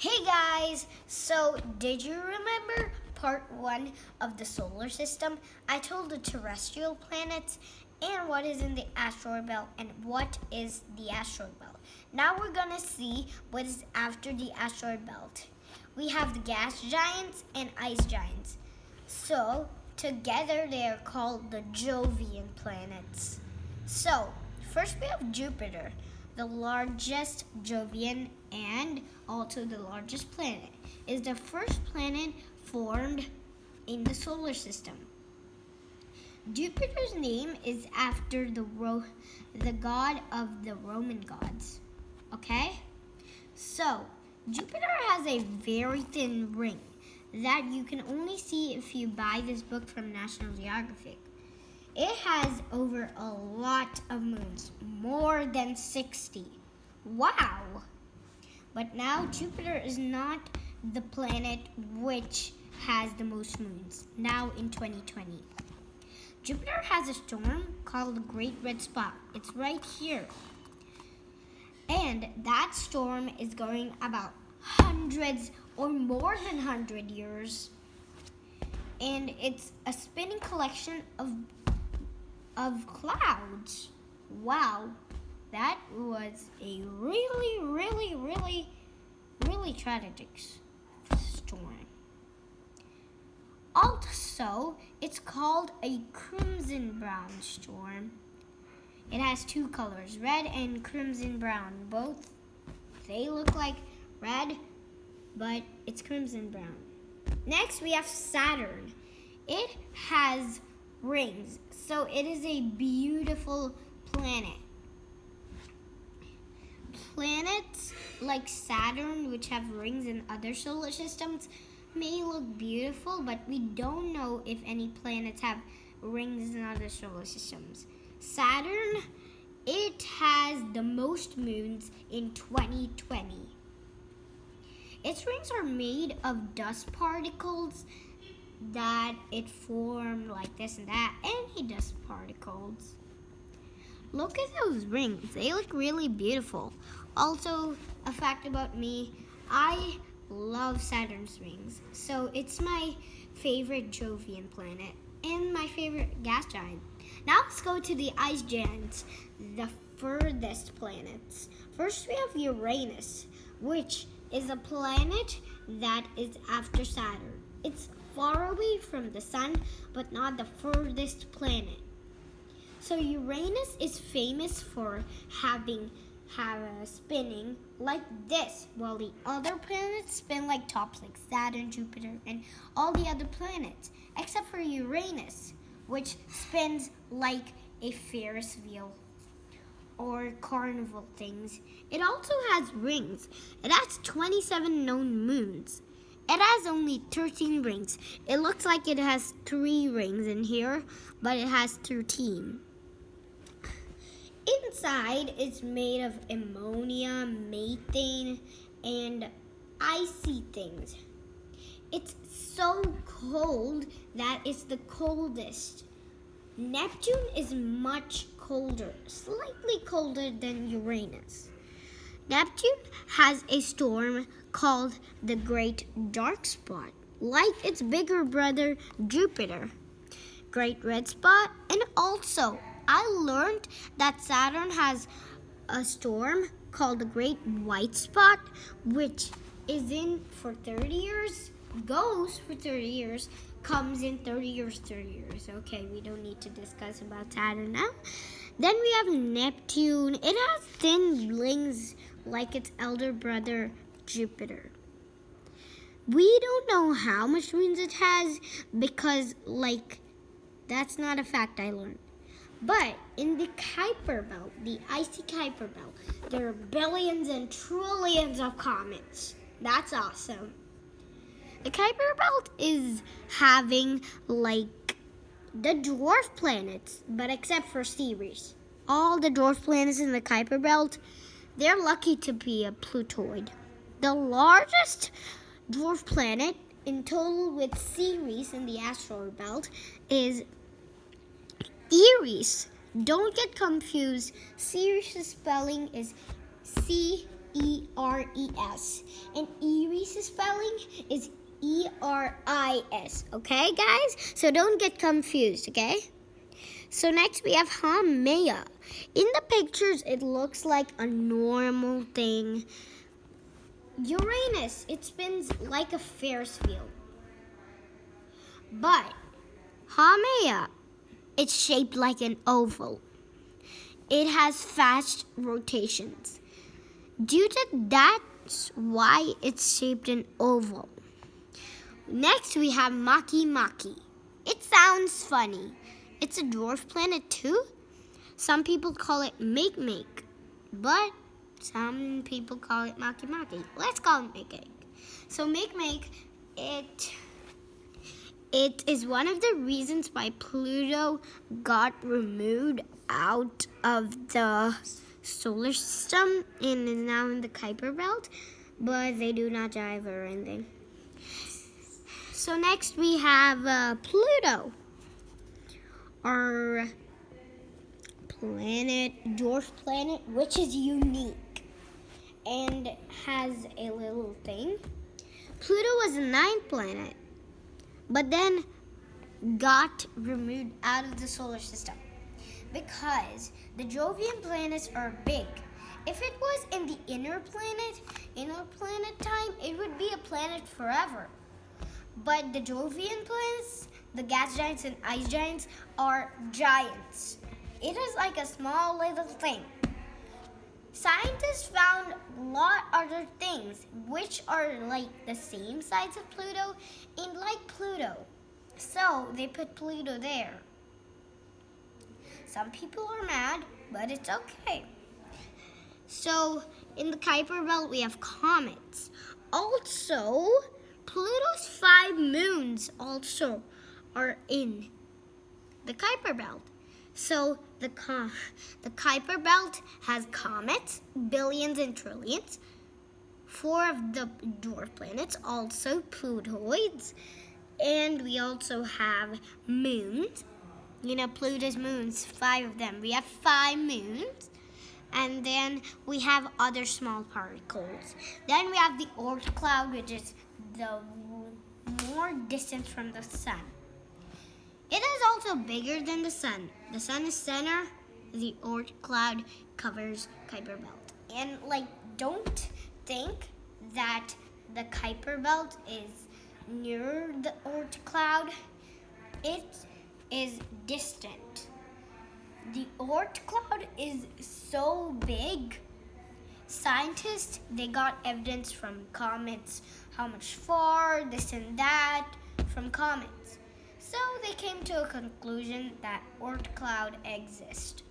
Hey guys! So, did you remember part 1 of the solar system? I told the terrestrial planets and what is in the asteroid belt and what is the asteroid belt. Now we're gonna see what is after the asteroid belt. We have the gas giants and ice giants. So, together they are called the Jovian planets. So, first we have Jupiter, the largest Jovian and also the largest planet. Is the first planet formed in the solar system. Jupiter's name is after the god of the Roman gods. Okay? So, Jupiter has a very thin ring that you can only see if you buy this book from National Geographic. It has over a lot of moons, more than 60. Wow! But now Jupiter is not the planet which has the most moons, now in 2020. Jupiter has a storm called the Great Red Spot. It's right here. And that storm is going about hundreds or more than 100 years. And it's a spinning collection of clouds. Wow, that was a really tragic storm. Also, it's called a crimson brown storm. It has two colors, red and crimson brown. Both, they look like red, but it's crimson brown. Next, we have Saturn. It has rings, so it is a beautiful planet. Planets like Saturn, which have rings in other solar systems, may look beautiful, but we don't know if any planets have rings in other solar systems. Saturn, it has the most moons in 2020. Its rings are made of dust particles that it formed like this and that, any dust particles. Look at those rings. They look really beautiful. Also, a fact about me, I love Saturn's rings. So it's my favorite Jovian planet and my favorite gas giant. Now let's go to the ice giants, the furthest planets. First we have Uranus, which is a planet that is after Saturn. It's far away from the sun, but not the furthest planet. So Uranus is famous for having spinning like this, while the other planets spin like tops, like Saturn, Jupiter, and all the other planets, except for Uranus, which spins like a Ferris wheel or carnival things. It also has rings. It has 27 known moons. It has only 13 rings. It looks like it has 3 rings in here, but it has 13. Inside, it's made of ammonia, methane, and icy things. It's so cold that it's the coldest. Neptune is much colder, slightly colder than Uranus. Neptune has a storm called the Great Dark Spot, like its bigger brother Jupiter. Great Red Spot, and also I learned that Saturn has a storm called the Great White Spot, which is in for 30 years, goes for 30 years, comes in 30 years. Okay, we don't need to discuss about Saturn now. Then we have Neptune. It has thin rings like its elder brother Jupiter. We don't know how much moons it has because, that's not a fact I learned. But in the Kuiper Belt, the icy Kuiper Belt, there are billions and trillions of comets. That's awesome. The Kuiper Belt is having the dwarf planets, but except for Ceres. All the dwarf planets in the Kuiper Belt, they're lucky to be a Plutoid. The largest dwarf planet in total with Ceres in the asteroid belt is Eris. Don't get confused. Ceres' spelling is C-E-R-E-S. And Eris Eris' spelling is Eris, okay, guys? So don't get confused, okay? So next we have Haumea. In the pictures, it looks like a normal thing. Uranus, it spins like a Ferris wheel. But Haumea, it's shaped like an oval. It has fast rotations. Due to that's why it's shaped an oval. Next we have Makemake. It sounds funny. It's a dwarf planet too. Some people call it Make, but some people call it Makemake. Let's call it Make. So Make, it is one of the reasons why Pluto got removed out of the solar system and is now in the Kuiper Belt, but they do not jive or anything. So next we have Pluto, our dwarf planet, which is unique and has a little thing. Pluto was the 9th planet, but then got removed out of the solar system because the Jovian planets are big. If it was in the inner planet time, it would be a planet forever. But the Jovian planets, the gas giants and ice giants, are giants. It is like a small little thing. Scientists found a lot other things which are like the same size of Pluto and like Pluto. So they put Pluto there. Some people are mad, but it's okay. So in the Kuiper Belt we have comets. Also, Pluto's 5 moons also are in the Kuiper Belt. So the Kuiper Belt has comets, billions and trillions. 4 of the dwarf planets, also Plutoids. And we also have moons. You know, Pluto's moons, 5 of them. We have 5 moons. And then we have other small particles. Then we have the Oort cloud, which is the more distant from the sun. It is also bigger than the sun. The sun is center. The Oort cloud covers Kuiper Belt. And don't think that the Kuiper Belt is near the Oort cloud. It is distant. The Oort cloud is so big. Scientists, they got evidence from comets, how much far, this and that, from comets. So they came to a conclusion that Oort cloud exists.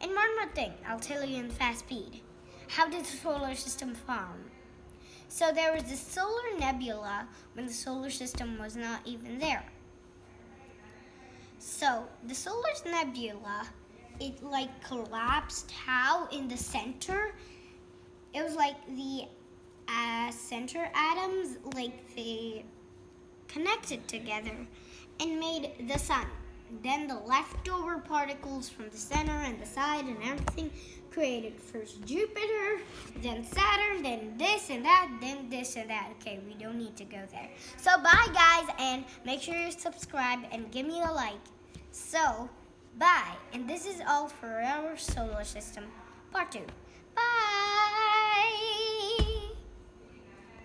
And one more thing, I'll tell you in fast speed. How did the solar system form? So there was the solar nebula when the solar system was not even there. So the solar nebula, it collapsed how in the center. It was like the center atoms, they connected together and made the sun. Then the leftover particles from the center and the side and everything created first Jupiter, then Saturn, then this and that, then this and that. Okay, we don't need to go there. So bye guys, and make sure you subscribe and give me a like. So bye, and this is all for our solar system part 2. Bye.